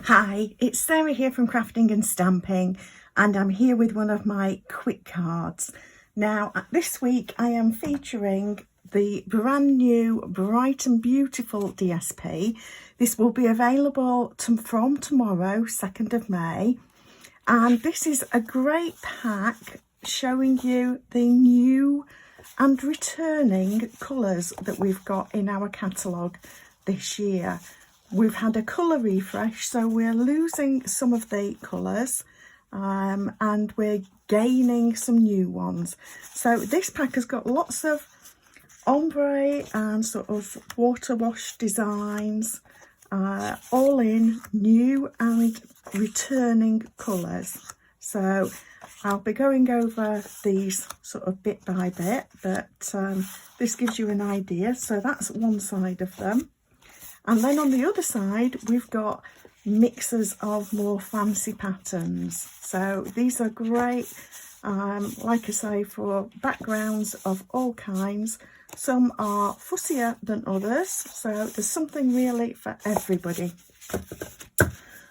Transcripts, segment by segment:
Hi, it's Sarah here from Crafting and Stamping, and I'm here with one of my quick cards. Now, this week I am featuring the brand new Bright and Beautiful DSP. This will be available from tomorrow, 2nd of May. And this is a great pack showing you the new and returning colours that we've got in our catalogue this year. We've had a colour refresh, so we're losing some of the colours and we're gaining some new ones. So this pack has got lots of ombre and sort of water wash designs, all in new and returning colours. So I'll be going over these sort of bit by bit, but this gives you an idea. So that's one side of them. And then on the other side, we've got mixes of more fancy patterns. So these are great, like I say, for backgrounds of all kinds. Some are fussier than others, so there's something really for everybody.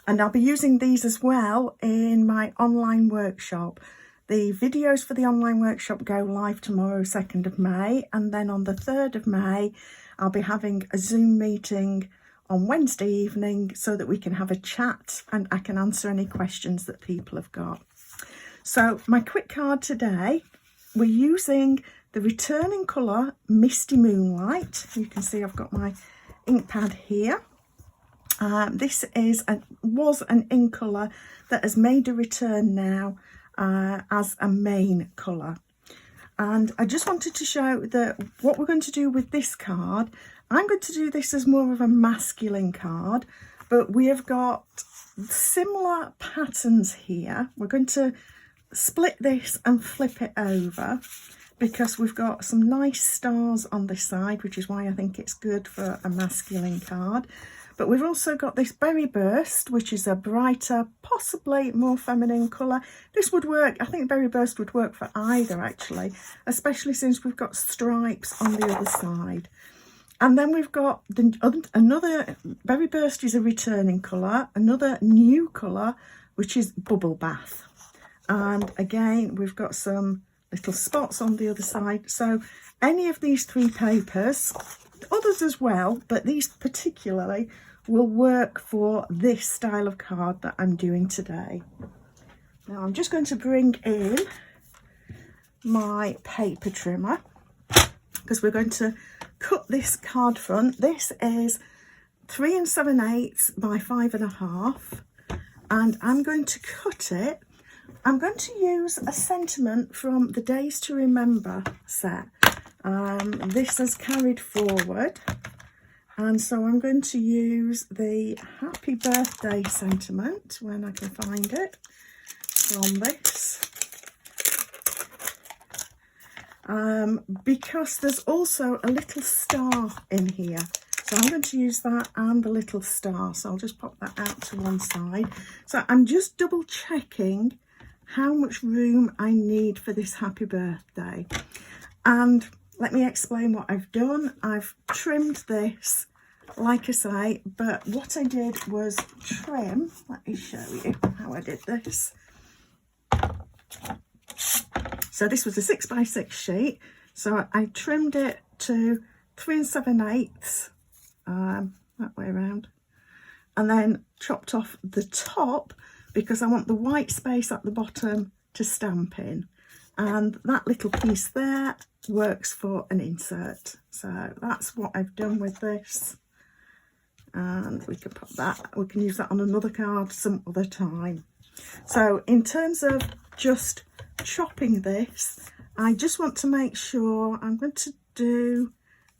And I'll be using these as well in my online workshop. The videos for the online workshop go live tomorrow, 2nd of May, and then on the 3rd of May, I'll be having a Zoom meeting on Wednesday evening so that we can have a chat and I can answer any questions that people have got. So my quick card today, we're using the returning colour Misty Moonlight. You can see I've got my ink pad here. This was an ink colour that has made a return now as a main colour. And I just wanted to show that what we're going to do with this card, I'm going to do this as more of a masculine card, but we have got similar patterns here. We're going to split this and flip it over because we've got some nice stars on this side, which is why I think it's good for a masculine card. But we've also got this Berry Burst, which is a brighter, possibly more feminine colour. This would work, I think Berry Burst would work for either actually, especially since we've got stripes on the other side. And then we've got another, Berry Burst is a returning colour, another new colour, which is Bubble Bath. And again, we've got some little spots on the other side. So any of these three papers, others as well, but these particularly will work for this style of card that I'm doing today. Now I'm just going to bring in my paper trimmer because we're going to cut this card front. This is 3 7/8 by 5.5, and I'm going to cut it. I'm going to use a sentiment from the Days to Remember set. This has carried forward, and so I'm going to use the Happy Birthday sentiment when I can find it from this, because there's also a little star in here, so I'm going to use that and the little star, so I'll just pop that out to one side. So I'm just double checking how much room I need for this Happy Birthday. And let me explain what I've done. I've trimmed this, like I say, but what I did was trim. Let me show you how I did this. So this was a 6x6 sheet. So I trimmed it to 3 7/8, that way around, and then chopped off the top because I want the white space at the bottom to stamp in. And that little piece there works for an insert. So that's what I've done with this. And we can put that, we can use that on another card some other time. So in terms of just chopping this, I just want to make sure I'm going to do,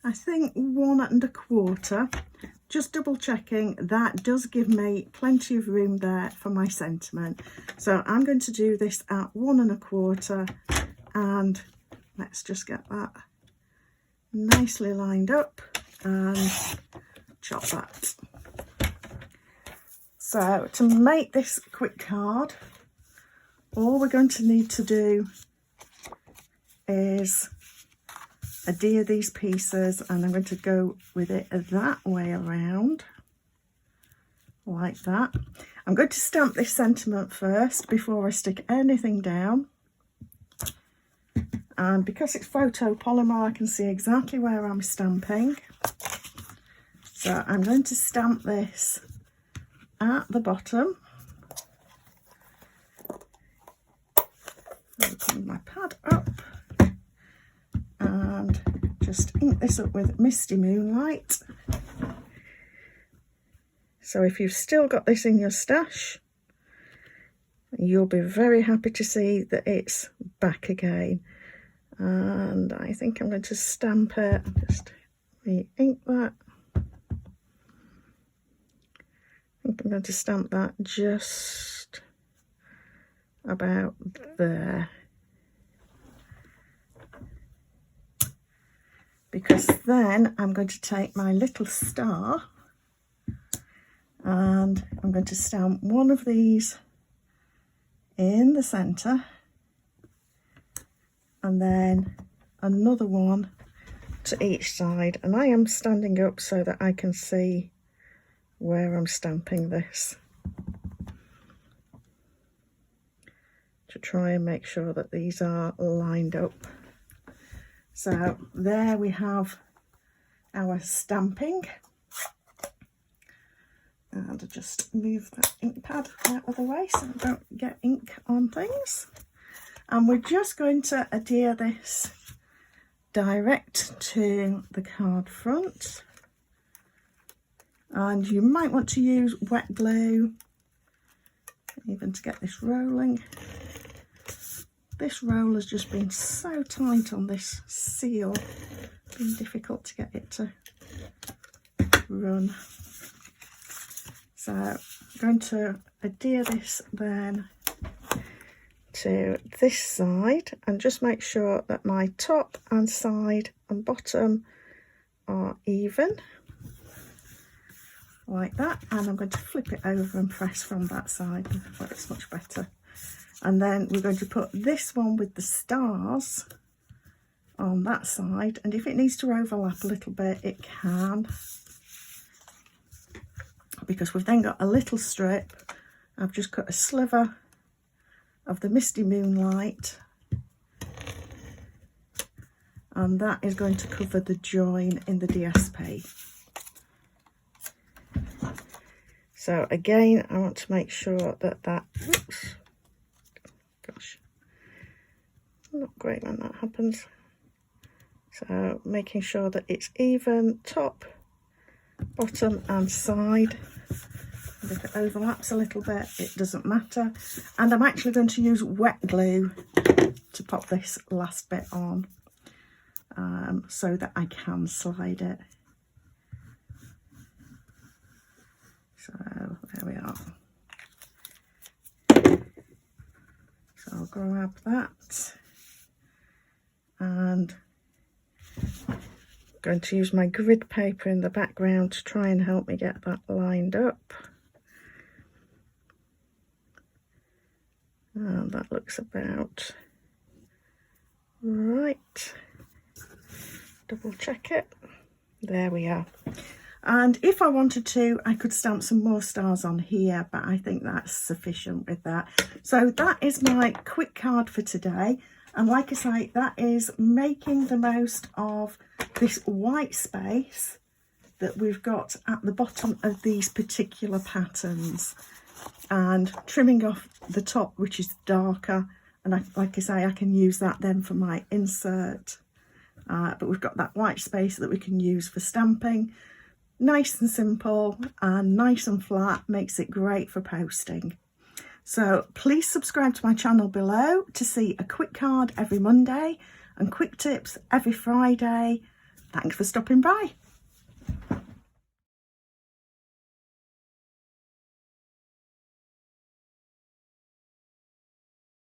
I think, 1 1/4. Just double checking, that does give me plenty of room there for my sentiment. So I'm going to do this at 1 1/4, and let's just get that nicely lined up and chop that. So to make this quick card, all we're going to need to do is adhere these pieces, and I'm going to go with it that way around. like that. I'm going to stamp this sentiment first before I stick anything down. And because it's photopolymer, I can see exactly where I'm stamping. So I'm going to stamp this at the bottom. Open my pad up and just ink this up with Misty Moonlight. So if you've still got this in your stash, you'll be very happy to see that it's back again. And I think I'm going to stamp it, just re-ink that. I think I'm going to stamp that just about there. Because then I'm going to take my little star and I'm going to stamp one of these in the centre and then another one to each side, and I am standing up so that I can see where I'm stamping this to try and make sure that these are lined up. So there we have our stamping, and I'll just move that ink pad out of the way so I don't get ink on things. And we're just going to adhere this direct to the card front. And you might want to use wet glue even to get this rolling. This roll has just been so tight on this seal, it's been difficult to get it to run. So I'm going to adhere this then to this side and just make sure that my top and side and bottom are even, like that. And I'm going to flip it over and press from that side, so it's much better. And then we're going to put this one with the stars on that side, and if it needs to overlap a little bit, it can, because we've then got a little strip. I've just cut a sliver of the Misty Moonlight, and that is going to cover the join in the DSP. So again, I want to make sure that oops, gosh, not great when that happens. So making sure that it's even top, bottom and side. And if it overlaps a little bit, it doesn't matter. And I'm actually going to use wet glue to pop this last bit on, so that I can slide it. So there we are. So I'll grab that and I'm going to use my grid paper in the background to try and help me get that lined up. And that looks about right. Double check it. There we are. And if I wanted to, I could stamp some more stars on here, but I think that's sufficient with that. So that is my quick card for today. And like I say, that is making the most of this white space that we've got at the bottom of these particular patterns, and trimming off the top, which is darker. And like I say, I can use that then for my insert. But we've got that white space that we can use for stamping. Nice and simple and nice and flat, makes it great for posting. So please subscribe to my channel below to see a quick card every Monday and quick tips every Friday. Thanks for stopping by.